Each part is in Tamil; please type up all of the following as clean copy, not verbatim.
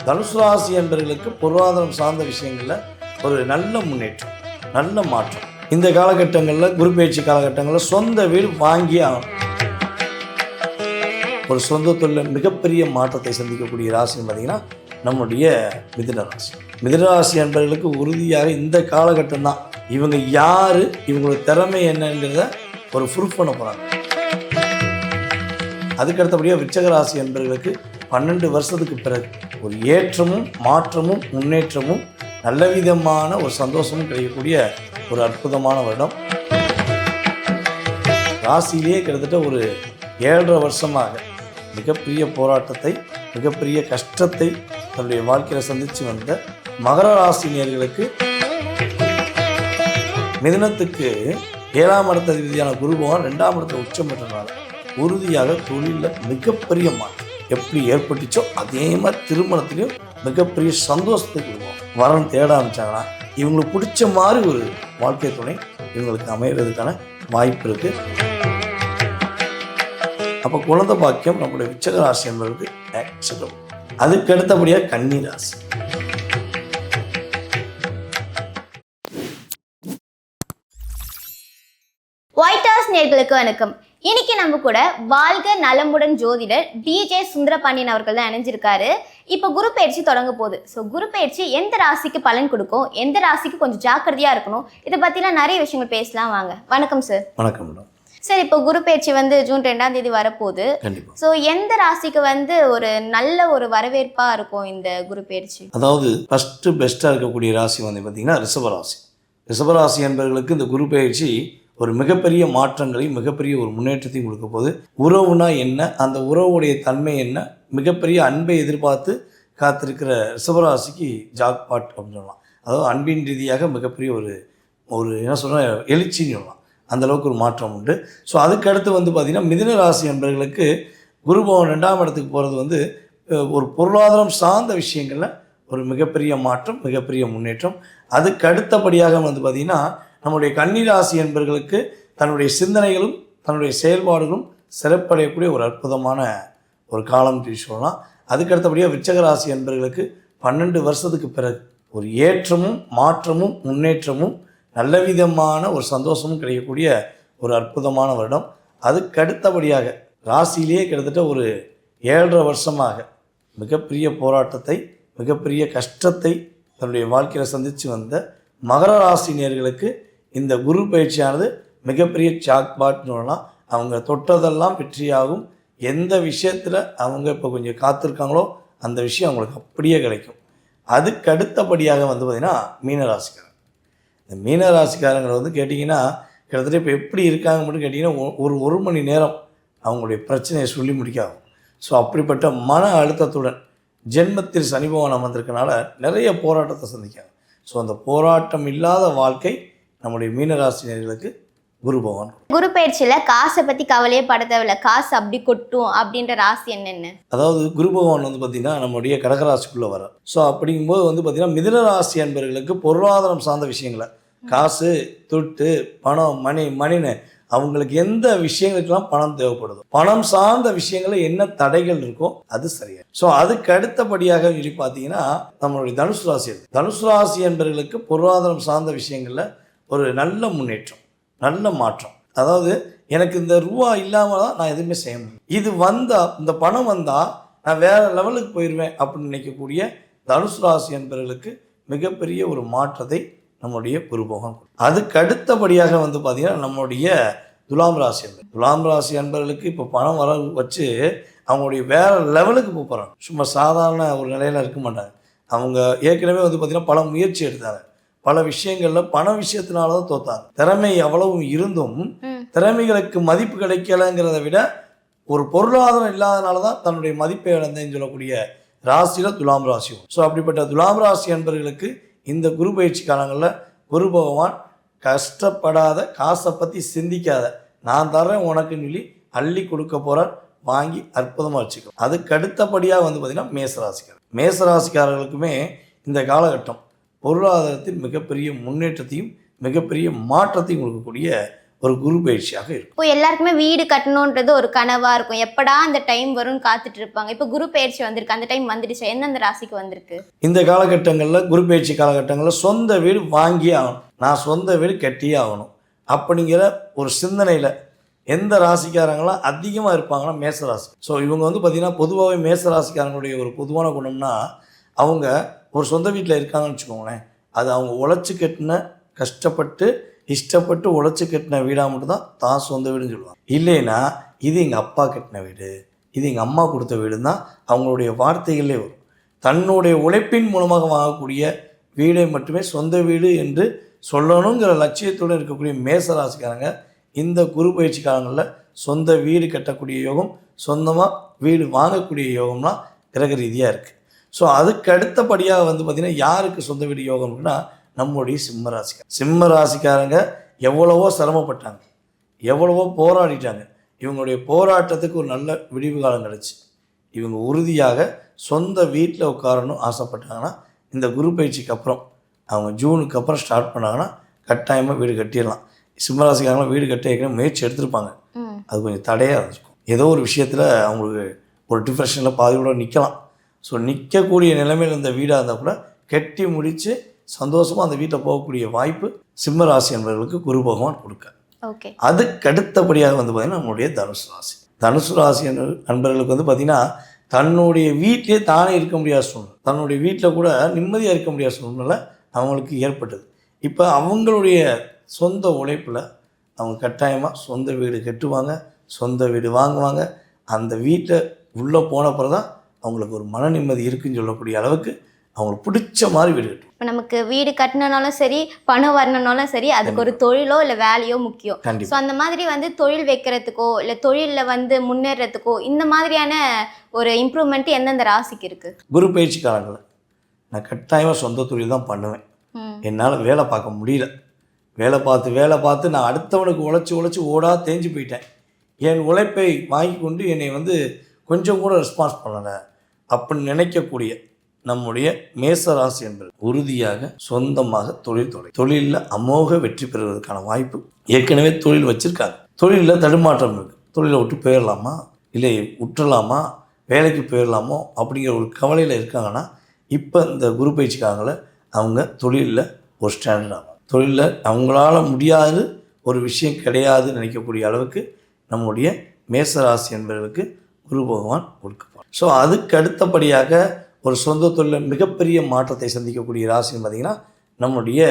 தனுசு ராசி என்பவர்களுக்கு பொருளாதாரம் சார்ந்த விஷயங்களில் ஒரு நல்ல முன்னேற்றம், நல்ல மாற்றம். இந்த காலகட்டங்களில், குரு பயிற்சி காலகட்டங்களில் சொந்த வீடு வாங்கி ஆகணும். ஒரு சொந்த தொழில் மிகப்பெரிய மாற்றத்தை சந்திக்கக்கூடிய ராசின்னு பார்த்தீங்கன்னா நம்முடைய மிதுன ராசி. மிதுன ராசி என்பவர்களுக்கு உறுதியாக இந்த காலகட்டம் தான் இவங்க யார், இவங்களோட திறமை என்னங்கிறத ஒரு ப்ரூஃப் பண்ண போகிறாங்க. அதுக்கடுத்தபடியாக விருச்சிக ராசி என்பவர்களுக்கு 12 வருஷத்துக்கு பிறகு ஒரு ஏற்றமும் மாற்றமும் முன்னேற்றமும் நல்ல விதமான ஒரு சந்தோஷமும் கிடைக்கக்கூடிய ஒரு அற்புதமான வருடம். ராசியிலேயே கிட்டத்தட்ட ஒரு 7.5 வருஷமாக மிகப்பெரிய போராட்டத்தை, மிகப்பெரிய கஷ்டத்தை தன்னுடைய வாழ்க்கையில் சந்தித்து வந்த மகர ராசினியர்களுக்கு மிதுனத்துக்கு 7ஆம் இடத்த அதிபதியான குரு பகவான் 2ஆம் இடத்துல உச்சம் பெற்றனால உறுதியாக தொழிலில் மிகப்பெரிய மாற்றம் எப்படி ஏற்பட்டுச்சோ அதே மாதிரி திருமணத்திலையும் மிகப்பெரிய சந்தோஷத்தை கொடுக்கும். வரன் தேட ஆரம்பித்தாங்கன்னா இவங்களுக்கு பிடிச்ச மாதிரி ஒரு வாழ்க்கை துணை இவங்களுக்கு அமைகிறதுக்கான வாய்ப்பு இருக்குது. அப்போ குழந்தை பாக்கியம் நம்முடைய விருச்சிக ராசி என்பதற்கு ஆக்சுவலும். அதுக்கு அடுத்தபடியாக கன்னி ராசி. ஒயிட் ஹவுஸ் நேயர்களுக்கு வணக்கம். இன்னைக்கு நம்ம கூட வாழ்க நலமுடன் ஜோதிடர் டிஜே சுந்தரபாண்டியன் அவர்கள் தான் இணைஞ்சிருக்காரு. இப்போ குரு பயிற்சி தொடங்க போகுது. ஸோ குரு பயிற்சி எந்த ராசிக்கு பலன் கொடுக்கும், எந்த ராசிக்கு கொஞ்சம் ஜாக்கிரதையா இருக்கணும், இதை பத்திலாம் நிறைய விஷயங்கள் பேசலாம். வாங்க. வணக்கம் சார். வணக்கம் மேடம். சார், இப்போ குரு பயிற்சி ஜூன் 2ஆம் தேதி வரப்போகுது. ஸோ எந்த ராசிக்கு ஒரு நல்ல ஒரு வரவேற்பா இருக்கும் இந்த குரு பயிற்சி? அதாவது ஃபர்ஸ்ட் பெஸ்ட்டாக இருக்கக்கூடிய ராசி பார்த்தீங்கன்னா ரிஷபராசி. ரிஷபராசி என்பவர்களுக்கு இந்த குரு பயிற்சி ஒரு மிகப்பெரிய மாற்றங்களையும் மிகப்பெரிய ஒரு முன்னேற்றத்தையும் கொடுக்க போது. உறவுனா என்ன, அந்த உறவுடைய தன்மை என்ன, மிகப்பெரிய அன்பை எதிர்பார்த்து காத்திருக்கிற ரிஷபராசிக்கு ஜாக்பாட் அப்படின்னு சொல்லலாம். அதாவது அன்பின் ரீதியாக மிகப்பெரிய ஒரு என்ன சொல்கிறேன், எழுச்சின்னு சொல்லலாம். அந்தளவுக்கு ஒரு மாற்றம் உண்டு. ஸோ அதுக்கடுத்து பார்த்திங்கன்னா மிதுன ராசி என்பவர்களுக்கு குரு பகவான் 2ஆம் இடத்துக்கு போகிறது ஒரு பொருளாதாரம் சார்ந்த விஷயங்களில் ஒரு மிகப்பெரிய மாற்றம், மிகப்பெரிய முன்னேற்றம். அதுக்கு அடுத்தபடியாக பார்த்திங்கன்னா நம்முடைய கன்னி ராசி என்பவர்களுக்கு தன்னுடைய சிந்தனைகளும் தன்னுடைய செயல்பாடுகளும் சிறப்படையக்கூடிய ஒரு அற்புதமான ஒரு காலம் சொல்லலாம். அதுக்கடுத்தபடியாக விருச்சிக ராசி என்பவர்களுக்கு 12 வருஷத்துக்கு பிறகு ஒரு ஏற்றமும் மாற்றமும் முன்னேற்றமும் நல்ல விதமான ஒரு சந்தோஷமும் கிடைக்கக்கூடிய ஒரு அற்புதமான வருடம். அதுக்கடுத்தபடியாக ராசியிலேயே கிட்டத்தட்ட ஒரு 7.5 வருஷமாக மிகப்பெரிய போராட்டத்தை, மிகப்பெரிய கஷ்டத்தை தன்னுடைய வாழ்க்கையில் சந்தித்து வந்த மகர ராசினியர்களுக்கு இந்த குரு பயிற்சியானது மிகப்பெரிய ஜாக்பாட்னு சொல்லலாம். அவங்க தொட்டதெல்லாம் வெற்றியாகும். எந்த விஷயத்தில் அவங்க இப்போ கொஞ்சம் காத்திருக்காங்களோ அந்த விஷயம் அவங்களுக்கு அப்படியே கிடைக்கும். அதுக்கு அடுத்தபடியாக பார்த்திங்கன்னா மீனராசிக்காரங்க. இந்த மீனராசிக்காரங்களை கேட்டிங்கன்னா கிட்டத்தட்ட இப்போ எப்படி இருக்காங்க மட்டும் கேட்டிங்கன்னா ஒரு மணி நேரம் அவங்களுடைய பிரச்சனையை சொல்லி முடிக்காகும். ஸோ அப்படிப்பட்ட மன அழுத்தத்துடன் ஜென்மத்தில் சனி பகவான் அமர்ந்திருக்கனால நிறைய போராட்டத்தை சந்திக்காங்க. ஸோ அந்த போராட்டம் இல்லாத வாழ்க்கை நம்முடைய மீனராசினியர்களுக்கு குரு பகவான். குரு பயிற்சியில் காசை பற்றி கவலையே பட தேவையில்ல, காசு அப்படி கொட்டும் அப்படின்ற ராசி என்னென்ன? அதாவது குரு பகவான் பார்த்திங்கன்னா நம்முடைய கடகராசிக்குள்ளே வர. ஸோ அப்படிங்கும்போது பார்த்திங்கன்னா மிதுன ராசி என்பவர்களுக்கு பொருளாதாரம் சார்ந்த விஷயங்களை, காசு, துட்டு, பணம், மணின்னு அவங்களுக்கு எந்த விஷயங்களுக்கெல்லாம் பணம் தேவைப்படுதோ, பணம் சார்ந்த விஷயங்களில் என்ன தடைகள் இருக்கோ அது சரியா. ஸோ அதுக்கு அடுத்தபடியாக சொல்லி பார்த்தீங்கன்னா நம்மளுடைய தனுசு ராசி. தனுசு ராசி என்பவர்களுக்கு பொருளாதாரம் சார்ந்த விஷயங்களில் ஒரு நல்ல முன்னேற்றம், நல்ல மாற்றம். அதாவது எனக்கு இந்த ரூபா இல்லாமல் தான் நான் எதுவுமே செய்ய முடியும், இது வந்தால், இந்த பணம் வந்தால் நான் வேறு லெவலுக்கு போயிடுவேன் அப்படின்னு நினைக்கக்கூடிய தனுசு ராசி என்பவர்களுக்கு மிகப்பெரிய ஒரு மாற்றத்தை நம்முடைய குரு பகவான். அதுக்கு அடுத்தபடியாக பார்த்திங்கன்னா நம்முடைய துலாம் ராசி. துலாம் ராசி என்பவர்களுக்கு இப்போ பணம் வர வச்சு அவங்களுடைய வேறு லெவலுக்கு போகிறாங்க. சும்மா சாதாரண ஒரு நிலையில் இருக்க மாட்டாங்க. அவங்க ஏற்கனவே பார்த்திங்கன்னா பல முயற்சி எடுத்தாங்க. பல விஷயங்களில் பண விஷயத்தினால தான் தோத்தாங்க. திறமை அவ்வளவு இருந்தும் திறமைகளுக்கு மதிப்பு கிடைக்கலைங்கிறத விட ஒரு பொருளாதாரம் இல்லாதனால தான் தன்னுடைய மதிப்பை இழந்தேன்னு சொல்லக்கூடிய ராசியில் துலாம் ராசியும். ஸோ அப்படிப்பட்ட துலாம் ராசி என்பவர்களுக்கு இந்த குரு பயிற்சி காலங்களில் குரு பகவான் கஷ்டப்படாத, காசை பற்றி சிந்திக்காத, நான் தரேன் உனக்குன்னு சொல்லி அள்ளி கொடுக்க போகிறார். வாங்கி அற்புதமாக வச்சுக்கோ. அதுக்கு அடுத்தபடியாக பார்த்திங்கன்னா மேசராசிக்காரர். மேசராசிக்காரர்களுக்குமே இந்த காலகட்டம் பொருளாதாரத்தில் மிகப்பெரிய முன்னேற்றத்தையும் மிகப்பெரிய மாற்றத்தையும் கொடுக்கக்கூடிய ஒரு குரு பயிற்சியாக இருக்கும். இப்போ எல்லாருக்குமே வீடு கட்டணுன்றது ஒரு கனவா இருக்கும், எப்படா அந்த டைம் வரும்னு காத்துட்டு இருப்பாங்க. இப்போ குரு பயிற்சி வந்திருக்கு, அந்த டைம் வந்துடுச்சு. எந்தெந்த ராசிக்கு வந்திருக்கு? இந்த காலகட்டங்களில், குரு பயிற்சி காலகட்டங்களில் சொந்த வீடு வாங்கியே ஆகணும், நான் சொந்த வீடு கட்டியே ஆகணும் அப்படிங்கிற ஒரு சிந்தனையில் எந்த ராசிக்காரங்களாம் அதிகமாக இருப்பாங்கன்னா மேச ராசி. ஸோ இவங்க வந்து பார்த்திங்கன்னா பொதுவாகவே மேச ராசிக்காரங்களுடைய ஒரு பொதுவான குணம்னா, அவங்க ஒரு சொந்த வீட்டில் இருக்காங்கன்னு வச்சுக்கோங்களேன், அது அவங்க உழைச்சி கட்டின, கஷ்டப்பட்டு இஷ்டப்பட்டு உழைச்சி கட்டின வீடாக மட்டும்தான் தான் சொந்த வீடுன்னு சொல்லுவாங்க. இல்லைன்னா இது எங்கள் அப்பா கட்டின வீடு, இது எங்கள் அம்மா கொடுத்த வீடுன்னு தான் அவங்களுடைய வார்த்தைகளே வரும். தன்னுடைய உழைப்பின் மூலமாக வாங்கக்கூடிய வீடை மட்டுமே சொந்த வீடு என்று சொல்லணுங்கிற லட்சியத்துடன் இருக்கக்கூடிய மேசராசிக்காரங்க இந்த குரு பயிற்சி காலங்களில் சொந்த வீடு கட்டக்கூடிய யோகம், சொந்தமாக வீடு வாங்கக்கூடிய யோகம்லாம் கிரக ரீதியாக இருக்குது. ஸோ அதுக்கு அடுத்தபடியாக வந்து பார்த்திங்கன்னா யாருக்கு சொந்த வீடு யோகம் இருக்குன்னா நம்முடைய சிம்ம ராசிக்காரங்க. சிம்ம ராசிக்காரங்க எவ்வளவோ சிரமப்பட்டாங்க, எவ்வளவோ போராடிட்டாங்க. இவங்களுடைய போராட்டத்துக்கு ஒரு நல்ல விடிவு காலம் கிடச்சி இவங்க உறுதியாக சொந்த வீட்டில் உட்காரணும் ஆசைப்பட்டாங்கன்னா இந்த குரு பயிற்சிக்கு அப்புறம் அவங்க ஜூனுக்கு அப்புறம் ஸ்டார்ட் பண்ணாங்கன்னா கட்டாயமாக வீடு கட்டிடலாம். சிம்மராசிக்காரங்களாம் வீடு கட்ட ஏற்கனவே முயற்சி எடுத்திருப்பாங்க, அது கொஞ்சம் தடையாக இருந்திருக்கும். ஏதோ ஒரு விஷயத்தில் அவங்களுக்கு ஒரு டிப்ரெஷனில் பாதியோட நிற்கலாம். ஸோ நிற்கக்கூடிய நிலைமையில் இந்த வீடாக இருந்தால் கூட கட்டி முடித்து சந்தோஷமாக அந்த வீட்டில் போகக்கூடிய வாய்ப்பு சிம்ம ராசி என்பவர்களுக்கு குரு பகவான் கொடுக்க. ஓகே, அதுக்கு அடுத்தபடியாக வந்து பார்த்திங்கன்னா நம்மளுடைய தனுசு ராசி. தனுசு ராசி நண்பர்களுக்கு வந்து பார்த்திங்கன்னா தன்னுடைய வீட்டிலே தானே இருக்க முடியாத சூழ்நிலை, தன்னுடைய வீட்டில் கூட நிம்மதியாக இருக்க முடியாத சூழ்நிலை அவங்களுக்கு ஏற்பட்டது. இப்போ அவங்களுடைய சொந்த உழைப்பில் அவங்க கட்டாயமாக சொந்த வீடு கட்டுவாங்க, சொந்த வீடு வாங்குவாங்க. அந்த வீட்டை உள்ளே போனப்பறம் தான் அவங்களுக்கு ஒரு மன நிம்மதி இருக்குதுன்னு சொல்லக்கூடிய அளவுக்கு அவங்களுக்கு பிடிச்ச மாதிரி வீடு கட்டும். இப்போ நமக்கு வீடு கட்டினாலும் சரி, பணம் வரணுனாலும் சரி, அதுக்கு ஒரு தொழிலோ இல்லை வேலையோ முக்கியம். ஸோ அந்த மாதிரி வந்து தொழில் வைக்கிறதுக்கோ இல்லை தொழிலில் வந்து முன்னேறதுக்கோ இந்த மாதிரியான ஒரு இம்ப்ரூவ்மெண்ட் எந்தெந்த ராசிக்கு இருக்குது? குரு பயிற்சி காலங்களில் நான் கட்டாயமாக சொந்த தொழில் தான் பண்ணுவேன். என்னால் வேலை பார்க்க முடியல, வேலை பார்த்து நான் அடுத்தவனுக்கு உழைச்சி ஓடா தேஞ்சு போயிட்டேன். என் உழைப்பை வாங்கி கொண்டு என்னை வந்து கொஞ்சம் கூட ரெஸ்பான்ஸ் பண்ணலை அப்படின்னு நினைக்கக்கூடிய நம்முடைய மேசராசி என்பது உறுதியாக சொந்தமாக தொழிலில் அமோக வெற்றி பெறுவதற்கான வாய்ப்பு. ஏற்கனவே தொழில் வச்சுருக்காங்க, தொழிலில் தடுமாற்றம் இருக்குது, தொழிலை விட்டு போயிடலாமா இல்லை விட்டுறலாமா, வேலைக்கு போயிடலாமோ அப்படிங்கிற ஒரு கவலையில் இருக்காங்கன்னா இப்போ இந்த குரு பயிற்சிக்காரங்கள அவங்க தொழிலில் ஒரு ஸ்டாண்டர்ட் ஆகும். தொழிலில் அவங்களால முடியாது ஒரு விஷயம் கிடையாதுன்னு நினைக்கக்கூடிய அளவுக்கு நம்முடைய மேசராசி என்பவர்களுக்கு குரு பகவான் கொடுக்கப்படும். ஸோ அதுக்கு அடுத்தபடியாக ஒரு சொந்த தொழிலில் மிகப்பெரிய மாற்றத்தை சந்திக்கக்கூடிய ராசின்னு பார்த்திங்கன்னா நம்முடைய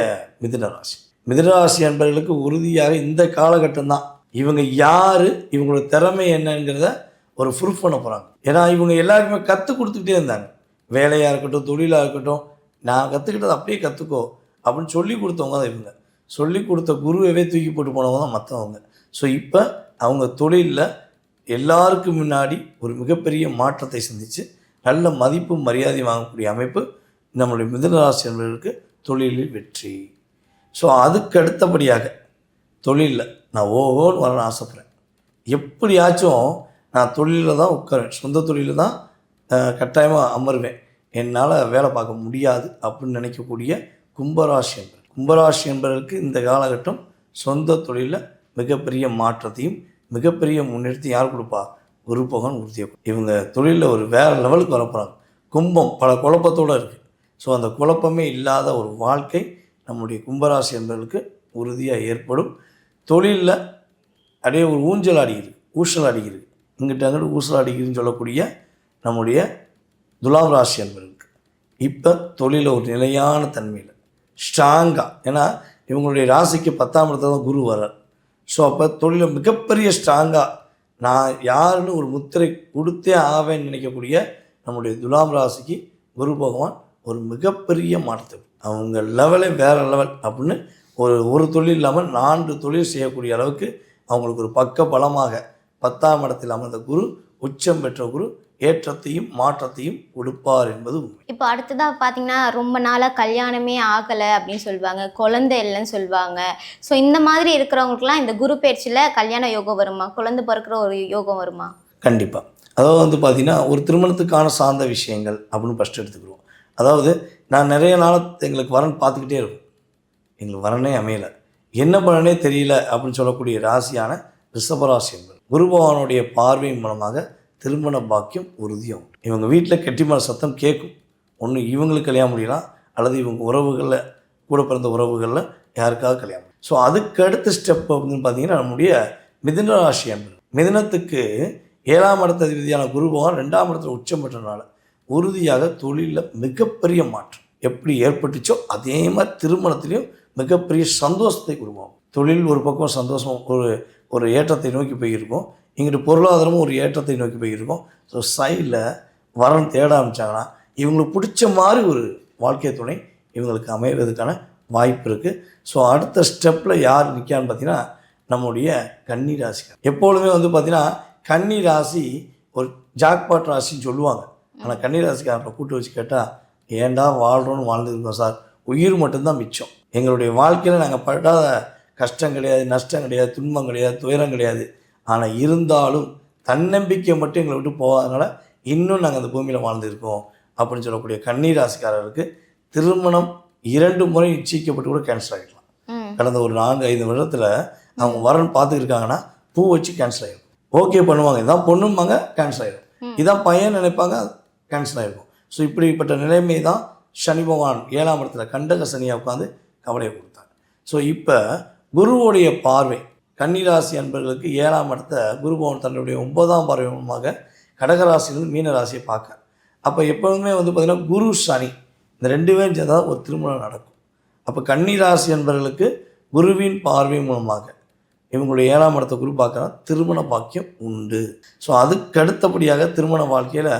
மிதுன ராசி. மிதுன ராசி என்பவர்களுக்கு உறுதியாக இந்த காலகட்டம் தான் இவங்க யார், இவங்களோட திறமை என்னங்கிறத ஒரு ப்ரூஃப் பண்ண போகிறாங்க. ஏன்னா இவங்க எல்லாருக்குமே கற்றுக் கொடுத்துக்கிட்டே இருந்தாங்க, வேலையாக இருக்கட்டும் தொழிலாக இருக்கட்டும். நான் கற்றுக்கிட்டதை அப்படியே கற்றுக்கோ அப்படின்னு சொல்லி கொடுத்தவங்க தான் இவங்க. சொல்லி கொடுத்த குருவே தூக்கி போட்டு போனவங்க தான் மற்றவங்க. ஸோ இப்போ அவங்க தொழிலில் எல்லாருக்கும் முன்னாடி ஒரு மிகப்பெரிய மாற்றத்தை சந்தித்து நல்ல மதிப்பு மரியாதை வாங்கக்கூடிய அமைப்பு நம்மளுடைய மிதுன ராசி என்பவர்களுக்கு தொழிலில் வெற்றி. ஸோ அதுக்கு அடுத்தபடியாக தொழிலில் நான் ஓஹோன்னு வரணும்னு ஆசைப்பட்றேன். எப்படியாச்சும் நான் தொழிலில் தான் உட்காருவேன், சொந்த தொழிலில் தான் கட்டாயமாக அமருவேன், என்னால் வேலை பார்க்க முடியாது அப்படின்னு நினைக்கக்கூடிய கும்பராசி என்பவர்களுக்கு இந்த காலகட்டம் சொந்த தொழிலில் மிகப்பெரிய மாற்றத்தையும் மிகப்பெரிய முன்னேற்றத்தையும் யார் கொடுப்பா? குரு பகவான் உறுதியாக. இவங்க தொழிலில் ஒரு வேறு லெவலுக்கு வரப்போகிறாங்க. கும்பம் பல குழப்பத்தோடு இருக்குது. ஸோ அந்த குழப்பமே இல்லாத ஒரு வாழ்க்கை நம்முடைய கும்பராசி என்பவர்களுக்கு உறுதியாக ஏற்படும். தொழிலில் அப்படியே ஒரு ஊஞ்சல் அடிக்கிறது, இங்கிட்ட அங்கிட்ட ஊசல் அடிக்கிறதுன்னு சொல்லக்கூடிய நம்முடைய துலாம் ராசி என்பவர்களுக்கு இப்போ தொழிலில் ஒரு நிலையான தன்மையில் ஸ்ட்ராங்காக, ஏன்னா இவங்களுடைய ராசிக்கு 10ஆம் இடத்துல தான் குரு வர்றார். ஸோ அப்போ தொழிலில் மிகப்பெரிய ஸ்ட்ராங்காக நான் யாருன்னு ஒரு முத்திரை கொடுத்தே ஆவேன்னு நினைக்கக்கூடிய நம்முடைய துலாம் ராசிக்கு குரு பகவான் ஒரு மிகப்பெரிய மாற்றத்தை, அவங்க லெவலே வேறு லெவல் அப்படின்னு ஒரு தொழில் இல்லாமல் 4 தொழில் செய்யக்கூடிய அளவுக்கு அவங்களுக்கு ஒரு பக்க பலமாக 10ஆம் இடத்தில் அமர்ந்த குரு, உச்சம் பெற்ற குரு ஏற்றத்தையும் மாற்றத்தையும் கொடுப்பார் என்பது உண்மை. இப்போ அடுத்ததாக பார்த்தீங்கன்னா ரொம்ப நாளாக கல்யாணமே ஆகலை அப்படின்னு சொல்லுவாங்க, குழந்தை இல்லைன்னு சொல்லுவாங்க. ஸோ இந்த மாதிரி இருக்கிறவங்களுக்குலாம் இந்த குரு பயிற்சியில் கல்யாண யோகம் வருமா, குழந்தை பிறக்கிற ஒரு யோகம் வருமா? கண்டிப்பாக. அதாவது வந்து பார்த்திங்கன்னா ஒரு திருமணத்துக்கான சார்ந்த விஷயங்கள் அப்படின்னு ஃபஸ்ட்டு எடுத்துக்கிடுவோம். அதாவது நான் நிறைய நாள் எங்களுக்கு வரன் பார்த்துக்கிட்டே இருக்கும், எங்களுக்கு வரனே அமையலை. என்ன பலனே தெரியல அப்படின்னு சொல்லக்கூடிய ராசியான ரிஷபராசி என்பது குரு பகவானுடைய பார்வை மூலமாக திருமண பாக்கியம் உறுதியாகும். இவங்க வீட்டில் கெட்டிமர சத்தம் கேட்கும். ஒன்று இவங்களுக்கு கல்யாணம் முடியலாம், அல்லது இவங்க உறவுகளில் கூட பிறந்த உறவுகளில் யாருக்காவது கல்யாணம். ஸோ அதுக்கு அடுத்த ஸ்டெப் அப்படின்னு பார்த்தீங்கன்னா நம்முடைய மிதுன ராசி என்பது. மிதுனத்துக்கு 7ஆம் இடத்த அதிபதியான குரு பகவான் 2ஆம் இடத்துல உச்சம் பெற்றனால உறுதியாக தொழிலில் மிகப்பெரிய மாற்றம் எப்படி ஏற்பட்டுச்சோ அதே மாதிரி திருமணத்திலையும் மிகப்பெரிய சந்தோஷத்தை கொடுப்போம். தொழில் ஒரு பக்கம் சந்தோஷம் ஒரு ஏற்றத்தை நோக்கி போயிருக்கும், இங்கிட்டு பொருளாதாரமும் ஒரு ஏற்றத்தை நோக்கி போயிருக்கும். ஸோ சைடில் வரன் தேட ஆரம்பித்தாங்கன்னா இவங்களுக்கு பிடிச்ச மாதிரி ஒரு வாழ்க்கை துணை இவங்களுக்கு அமைவதற்கான வாய்ப்பு இருக்குது. ஸோ அடுத்த ஸ்டெப்பில் யார் நிற்கான்னு பார்த்தீங்கன்னா நம்முடைய கன்னி ராசிக்கார். எப்பொழுதுமே வந்து பார்த்திங்கன்னா கன்னி ராசி ஒரு ஜாக்பாட் ராசின்னு சொல்லுவாங்க. ஆனால் கன்னி ராசிக்காரரை கூட்டு வச்சு கேட்டால் ஏண்டா வாழ்கிறோன்னு வாழ்ந்துருக்கோம் சார், உயிர் மட்டும்தான் மிச்சம். எங்களுடைய வாழ்க்கையில் நாங்கள் படாத கஷ்டம் கிடையாது, நஷ்டம் கிடையாது, துன்பம் கிடையாது, துயரம் கிடையாது. ஆனால் இருந்தாலும் தன்னம்பிக்கை மட்டும் எங்களை விட்டு போகாதனால இன்னும் நாங்கள் அந்த பூமியில் வாழ்ந்துருக்கோம் அப்படின்னு சொல்லக்கூடிய கன்னி ராசிக்காரருக்கு திருமணம் 2 முறை நிச்சயிக்கப்பட்டு கூட கேன்சல் ஆகிடலாம். கடந்த ஒரு 4-5 வருடத்தில் அவங்க வரன் பார்த்துக்கிருக்காங்கன்னா பூ வச்சு கேன்சல் ஆகிடும். ஓகே பண்ணுவாங்க, இதான் பொண்ணும்பாங்க, கேன்சல் ஆகிடும். இதான் பையன் நினைப்பாங்க, கேன்சல் ஆகிருக்கும். ஸோ இப்படிப்பட்ட நிலைமை தான் சனி பகவான் 7ஆம் இடத்துல கண்டக சனியாக உட்காந்து கவலையை கொடுத்தாங்க. ஸோ இப்போ குருவுடைய பார்வை கன்னிராசி அன்பர்களுக்கு 7ஆம் இடத்த குரு பகவான் தன்னுடைய 9ஆம் பார்வை மூலமாக கடகராசியிலிருந்து மீன ராசியை பார்க்க. அப்போ எப்போவுமே வந்து பார்த்திங்கன்னா குரு சனி இந்த 2 பேரும் சேர்ந்தால் ஒரு திருமணம் நடக்கும். அப்போ கன்னிராசி அன்பர்களுக்கு குருவின் பார்வை மூலமாக இவங்களுடைய 7ஆம் இடத்த குரு பார்க்குறா திருமண பாக்கியம் உண்டு. ஸோ அதுக்கு அடுத்தபடியாக திருமண வாழ்க்கையில்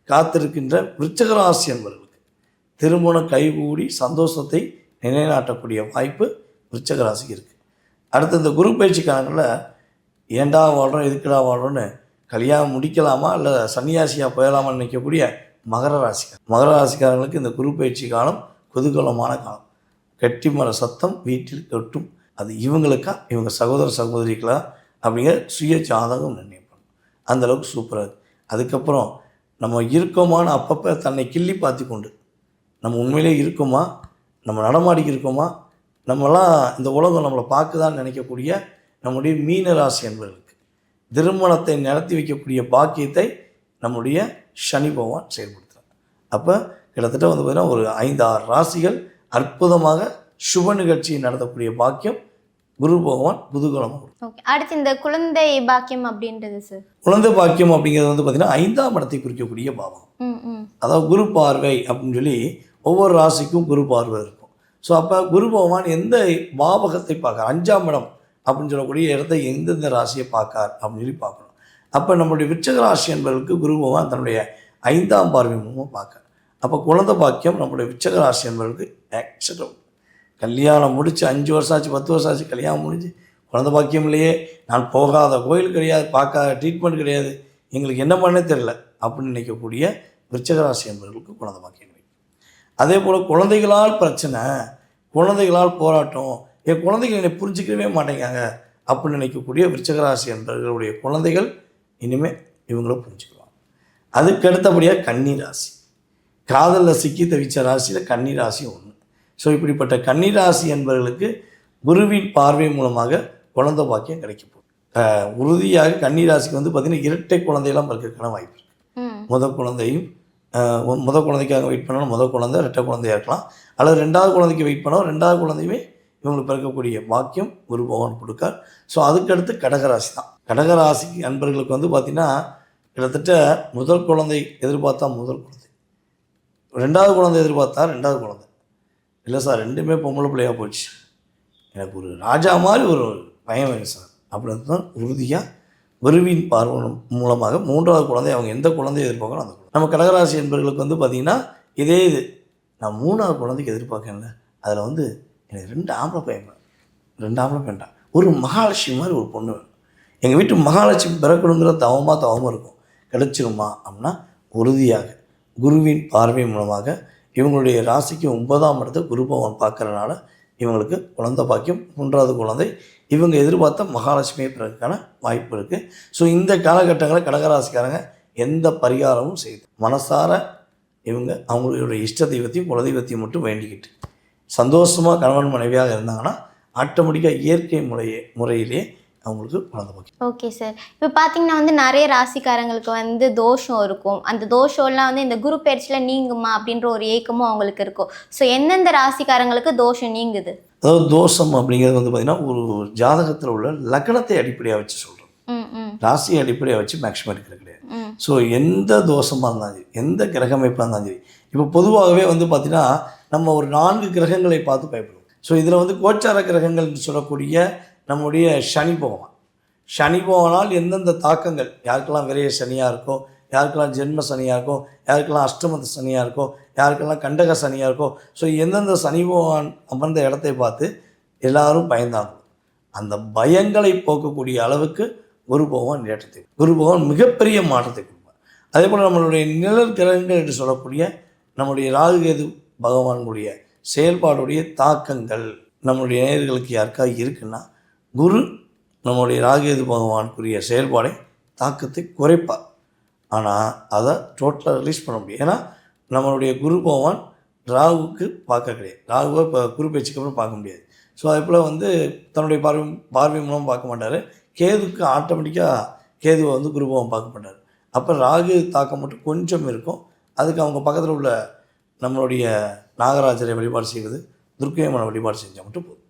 காத்திருக்கின்ற விருச்சிக ராசி என்பவர்களுக்கு திருமணம் கைகூடி சந்தோஷத்தை நிலைநாட்டக்கூடிய வாய்ப்பு விருச்சிக ராசிக்கு இருக்குது. அடுத்து இந்த குரு பயிற்சி காலங்களில் ஏண்டா வாழ்கிறோம், எதுக்குடா வாழ்கிறோன்னு கல்யாணம் முடிக்கலாமா இல்லை சன்னியாசியாக போயலாமான்னு நினைக்கக்கூடிய மகர ராசிக்காரங்களுக்கு இந்த குரு பயிற்சி காலம் குதூகலமான காலம். கெட்டிமர சத்தம் வீட்டில் கட்டும். அது இவங்களுக்கா இவங்க சகோதர சகோதரிகளா அப்படிங்கிற சுய ஜாதகம் நிர்ணயம் பண்ணும். அந்தளவுக்கு சூப்பராக இருக்குது. அதுக்கப்புறம் நம்ம இருக்கோமான்னு அப்பப்போ தன்னை கிள்ளி பார்த்து கொண்டு நம்ம உண்மையிலே இருக்கோமா, நம்ம நடமாடிக்கு இருக்கோமா, நம்மளாம் இந்த உலகம் நம்மளை பார்க்குதான்னு நினைக்கக்கூடிய நம்முடைய மீன ராசி என்பவர்களுக்கு திருமணத்தை நடத்தி வைக்கக்கூடிய பாக்கியத்தை நம்முடைய சனி பகவான் செயல்படுத்துகிறார். அப்போ கிட்டத்தட்ட வந்து பார்த்திங்கன்னா ஒரு 5-6 ராசிகள் அற்புதமாக சுப நிகழ்ச்சியை நடத்தக்கூடிய பாக்கியம் குரு பகவான் குதூகலமாக கொடுக்கும். ஓகே, அடுத்து இந்த குழந்தை பாக்கியம் அப்படின்றது சார். குழந்தை பாக்கியம் அப்படிங்கிறது வந்து பார்த்திங்கன்னா 5ஆம் இடத்தை குறிக்கக்கூடிய பாவம். அதாவது குரு பார்வை அப்படின்னு சொல்லி ஒவ்வொரு ராசிக்கும் குரு பார்வை இருக்கும். ஸோ அப்போ குரு பகவான் எந்த பாவகத்தை பார்க்கார், 5ஆம் இடம் அப்படின்னு சொல்லக்கூடிய இடத்தை எந்தெந்த ராசியை பார்க்கார் அப்படின்னு சொல்லி பார்க்கணும். அப்போ நம்மளுடைய விருச்சிக ராசி என்பவர்களுக்கு குரு பகவான் தன்னுடைய 5ஆம் பார்வை மூலமாக பார்க்கார். அப்போ குழந்தை பாக்கியம் நம்மளுடைய விருச்சிக ராசி என்பவர்களுக்கு எக்ஸட்டும். கல்யாணம் முடித்து 5 வருஷம் ஆச்சு, 10 வருஷம் ஆச்சு, கல்யாணம் முடிஞ்சு குழந்தை பாக்கியம் இல்லையே, நான் போகாத கோயில் கிடையாது, பார்க்காத ட்ரீட்மெண்ட் கிடையாது, எங்களுக்கு என்ன பண்ணே தெரியல அப்படின்னு நினைக்கக்கூடிய விருச்சிக ராசி என்பவர்களுக்கு குழந்தை பாக்கியம் கிடைக்கும். அதே போல் குழந்தைகளால் பிரச்சனை, குழந்தைகளால் போராட்டம், என் குழந்தைகள் என்னை புரிஞ்சிக்கவே மாட்டேங்காங்க அப்படின்னு நினைக்கக்கூடிய விருச்சிக ராசி என்பவர்களுடைய குழந்தைகள் இனிமேல் இவங்கள புரிஞ்சுக்குவாங்க. அதுக்கு அடுத்தபடியாக கன்னி ராசி, காதலில் சிக்கி தவிச்ச ராசியில் கன்னி ராசி ஒன்று. ஸோ இப்படிப்பட்ட கன்னி ராசி என்பவர்களுக்கு குருவின் பார்வை மூலமாக குழந்தை பாக்கியம் கிடைக்க போகுது. உறுதியாக கன்னி ராசிக்கு வந்து பார்த்திங்கன்னா இரட்டை குழந்தையெல்லாம் பிறக்கிறதுக்கான வாய்ப்பு இருக்குது. முதல் குழந்தைக்காக வெயிட் பண்ணாலும் முதல் குழந்தை இரட்டை குழந்தையாக இருக்கலாம், அல்லது 2வது குழந்தைக்கு வெயிட் பண்ணாலும் 2வது குழந்தையுமே இவங்களுக்கு பிறக்கக்கூடிய பாக்கியம் குரு பகவான் கொடுக்கார். ஸோ அதுக்கடுத்து கடகராசி தான். கடகராசி அன்பர்களுக்கு வந்து பார்த்திங்கன்னா கிட்டத்தட்ட முதல் குழந்தை எதிர்பார்த்தா முதல் குழந்தை, 2வது குழந்தை எதிர்பார்த்தா 2வது குழந்தை, இல்லை சார் 2மே பொம்பளை பிள்ளையாக போச்சு, எனக்கு ஒரு ராஜா மாதிரி ஒரு பையன் வேணும் சார் அப்படின்னு தான் உறுதியாக குருவின் பார்வை மூலமாக 3வது குழந்தை அவங்க எந்த குழந்தையை எதிர்பார்க்கணும் அந்த குழந்தை. நம்ம கடகராசி என்பவர்களுக்கு வந்து பார்த்திங்கன்னா இதே இது நான் 3வது குழந்தைக்கு எதிர்பார்க்கல, அதில் வந்து எனக்கு 2 ஆம்பளை பையன் வேணும், 2 ஆம்பளை பையன்டா, ஒரு மகாலட்சுமி மாதிரி ஒரு பொண்ணு வேணும், எங்கள் வீட்டு மகாலட்சுமி பிறக்கணுங்கிற தவமாக இருக்கும், கிடைச்சிருமா அப்படின்னா உறுதியாக குருவின் பார்வை மூலமாக இவங்களுடைய ராசிக்கு 9ஆம் இடத்தை குரு பகவான் பார்க்கறனால இவங்களுக்கு குழந்தை பாக்கியம் 3வது குழந்தை இவங்க எதிர்பார்த்த மகாலட்சுமியை பிறகுக்கான வாய்ப்பு இருக்குது. ஸோ இந்த காலகட்டங்களில் கடகராசிக்காரங்க எந்த பரிகாரமும் செய்து மனசார இவங்க அவங்களுடைய இஷ்ட தெய்வத்தையும் குலதெய்வத்தையும் மட்டும் வேண்டிக்கிட்டு சந்தோஷமாக கணவன் மனைவியாக இருந்தாங்கன்னா ஆட்டோமேட்டிக்காக இயற்கை முறையிலே அவங்களுக்கு குழந்தை பாக்கியம். Okay sir. இப்போ பார்த்தீங்கன்னா வந்து நிறைய ராசிக்காரங்களுக்கு வந்து தோஷம் இருக்கும். அந்த தோஷம்லாம் வந்து இந்த குரு பயிற்சியில் நீங்குமா அப்படின்ற ஒரு ஏக்கமும் அவங்களுக்கு இருக்கும். ஸோ எந்தெந்த ராசிக்காரங்களுக்கு தோஷம் நீங்குது? அதாவது தோஷம் அப்படிங்கிறது வந்து பார்த்திங்கன்னா ஒரு ஜாதகத்தில் உள்ள லக்னத்தை அடிப்படையாக வச்சு சொல்கிறோம். ராசியை அடிப்படையாக வச்சு மேக்ஸிமம் எடுக்கிறது கிடையாது. ஸோ எந்த தோஷமாக இருந்தாலும் சரி, எந்த கிரக அமைப்பாக இருந்தாலும் சரி, இப்போ பொதுவாகவே வந்து பார்த்திங்கன்னா நம்ம ஒரு 4 கிரகங்களை பார்த்து பயப்படுவோம். ஸோ இதில் வந்து கோச்சார கிரகங்கள்னு சொல்லக்கூடிய நம்முடைய சனி பகவானால் எந்தெந்த தாக்கங்கள், யாருக்கெல்லாம் விரைய சனியாக இருக்கோ, யாருக்கெல்லாம் ஜென்ம சனியாக இருக்கோ, யாருக்கெல்லாம் அஷ்டமத சனியாக இருக்கோ, யாருக்கெல்லாம் கண்டக சனியாக இருக்கோ, ஸோ எந்தெந்த சனி பகவான் அமர்ந்த இடத்தை பார்த்து எல்லாரும் பயந்தாங்க. அந்த பயங்களை போக்கக்கூடிய அளவுக்கு குரு பகவான் ஏற்றத்தை, குரு பகவான் மிகப்பெரிய மாற்றத்தை கொடுப்பார். அதே போல் நம்மளுடைய நிழல் கிரகங்கள் என்று சொல்லக்கூடிய நம்முடைய ராகு கேது பகவானுடைய செயல்பாடுடைய தாக்கங்கள் நம்மளுடைய நேயர்களுக்கு யாருக்காக இருக்குன்னா, குரு நம்முடைய ராகேது பகவானுக்குரிய செயல்பாடை தாக்கத்தை குறைப்பார். ஆனால் அதை டோட்டலாக ரிலீஸ் பண்ண முடியும். ஏன்னா நம்மளுடைய குரு பகவான் ராகுவுக்கு பார்க்க கிடையாது. ராகுவை இப்போ குரு பேச்சுக்கு அப்புறம் பார்க்க முடியாது. ஸோ அதே போல் வந்து தன்னுடைய பார்வை மூலம் பார்க்க மாட்டார். கேதுக்கு ஆட்டோமேட்டிக்காக கேதுவை வந்து குரு பகவான் பார்க்க மாட்டார். அப்போ ராகு தாக்கம் மட்டும் கொஞ்சம் இருக்கும். அதுக்கு அவங்க பக்கத்தில் உள்ள நம்மளுடைய நாகராஜரை வழிபாடு செய்வது, துர்க்கையம்மனை வழிபாடு செஞ்சால் மட்டும் போதும்.